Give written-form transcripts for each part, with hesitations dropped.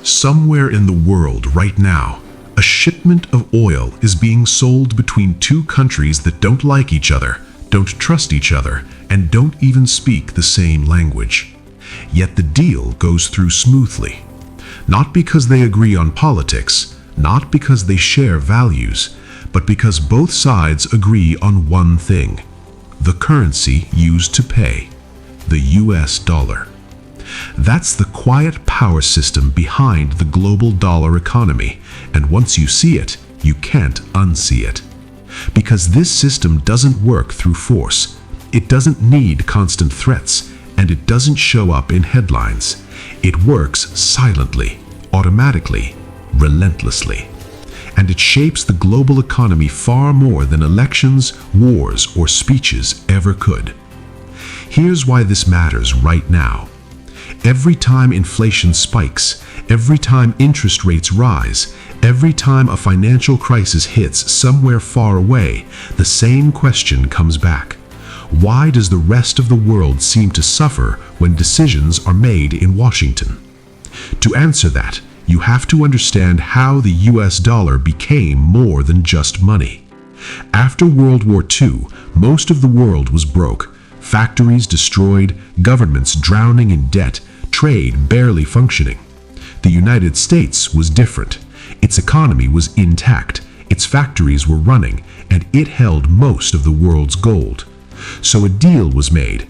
Somewhere in the world right now, a shipment of oil is being sold between two countries that don't like each other, don't trust each other, and don't even speak the same language. Yet the deal goes through smoothly. Not because they agree on politics, not because they share values, but because both sides agree on one thing: the currency used to pay, the US dollar. That's the quiet power system behind the global dollar economy, and once you see it, you can't unsee it. Because this system doesn't work through force, it doesn't need constant threats, and it doesn't show up in headlines. It works silently, automatically, relentlessly. And it shapes the global economy far more than elections, wars, or speeches ever could. Here's why this matters right now. Every time inflation spikes, every time interest rates rise, every time a financial crisis hits somewhere far away, the same question comes back. Why does the rest of the world seem to suffer when decisions are made in Washington? To answer that, you have to understand how the US dollar became more than just money. After World War II, most of the world was broke. Factories destroyed, governments drowning in debt, trade barely functioning. The United States was different. Its economy was intact, its factories were running, and it held most of the world's gold. So a deal was made.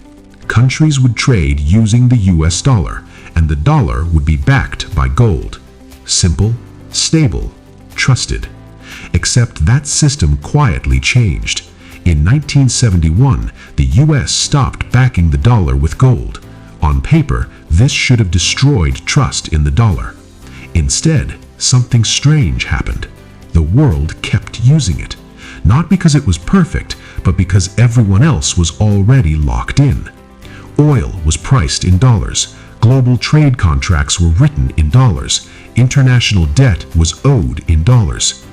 Countries would trade using the US dollar, and the dollar would be backed by gold. Simple, stable, trusted. Except that system quietly changed. In 1971, the US stopped backing the dollar with gold. On paper, this should have destroyed trust in the dollar. Instead, something strange happened. The world kept using it, not because it was perfect, but because everyone else was already locked in. Oil was priced in dollars. Global trade contracts were written in dollars. International debt was owed in dollars.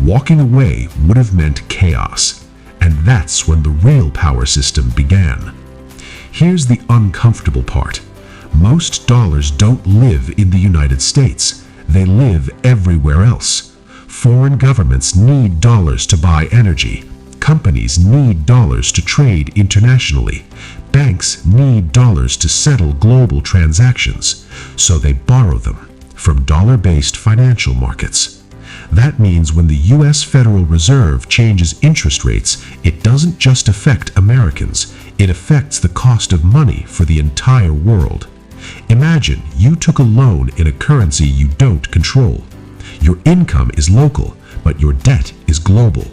Walking away would have meant chaos. And that's when the real power system began. Here's the uncomfortable part. Most dollars don't live in the United States. They live everywhere else. Foreign governments need dollars to buy energy. Companies need dollars to trade internationally. Banks need dollars to settle global transactions. So they borrow them from dollar-based financial markets. That means when the US Federal Reserve changes interest rates, it doesn't just affect Americans, it affects the cost of money for the entire world. Imagine you took a loan in a currency you don't control. Your income is local, but your debt is global.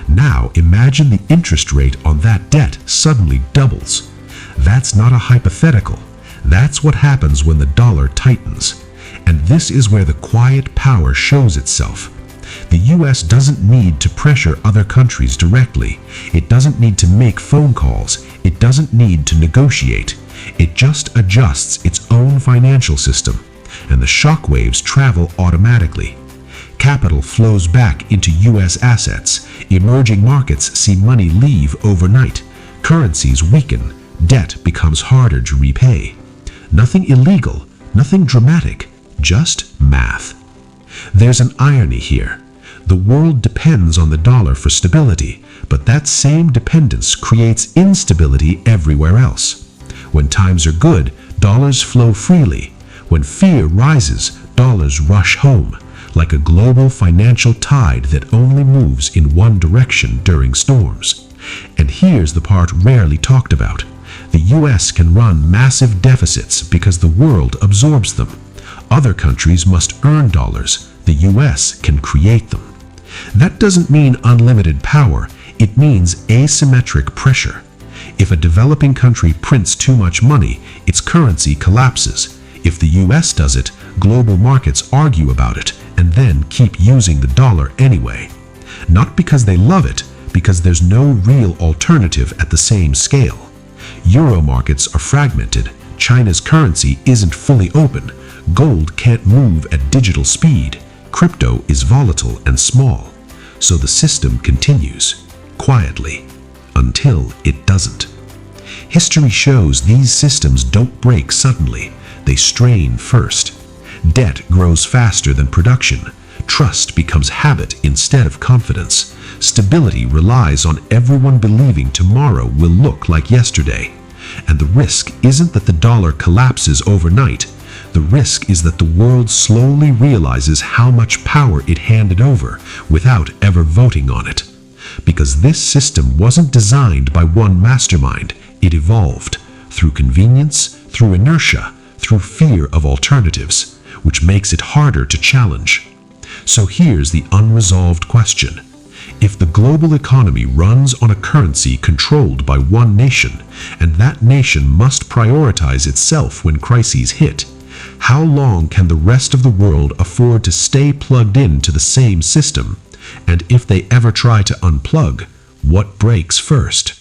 Now imagine the interest rate on that debt suddenly doubles. That's not a hypothetical. That's what happens when the dollar tightens. And this is where the quiet power shows itself. The US doesn't need to pressure other countries directly. It doesn't need to make phone calls. It doesn't need to negotiate. It just adjusts its own financial system, and the shockwaves travel automatically. Capital flows back into US assets. Emerging markets see money leave overnight. Currencies weaken. Debt becomes harder to repay. Nothing illegal, nothing dramatic, just math. There's an irony here. The world depends on the dollar for stability, but that same dependence creates instability everywhere else. When times are good, dollars flow freely. When fear rises, dollars rush home, like a global financial tide that only moves in one direction during storms. And here's the part rarely talked about. The US can run massive deficits because the world absorbs them. Other countries must earn dollars. The US can create them. That doesn't mean unlimited power. It means asymmetric pressure. If a developing country prints too much money, its currency collapses. If the US does it, global markets argue about it and then keep using the dollar anyway. Not because they love it, because there's no real alternative at the same scale. Euro markets are fragmented. China's currency isn't fully open. Gold can't move at digital speed. Crypto is volatile and small. So the system continues, quietly, until it doesn't. History shows these systems don't break suddenly. They strain first. Debt grows faster than production. Trust becomes habit instead of confidence. Stability relies on everyone believing tomorrow will look like yesterday. And the risk isn't that the dollar collapses overnight. The risk is that the world slowly realizes how much power it handed over without ever voting on it. Because this system wasn't designed by one mastermind, it evolved through convenience, through inertia, through fear of alternatives, which makes it harder to challenge. So here's the unresolved question. If the global economy runs on a currency controlled by one nation, and that nation must prioritize itself when crises hit, how long can the rest of the world afford to stay plugged into the same system? And if they ever try to unplug, what breaks first?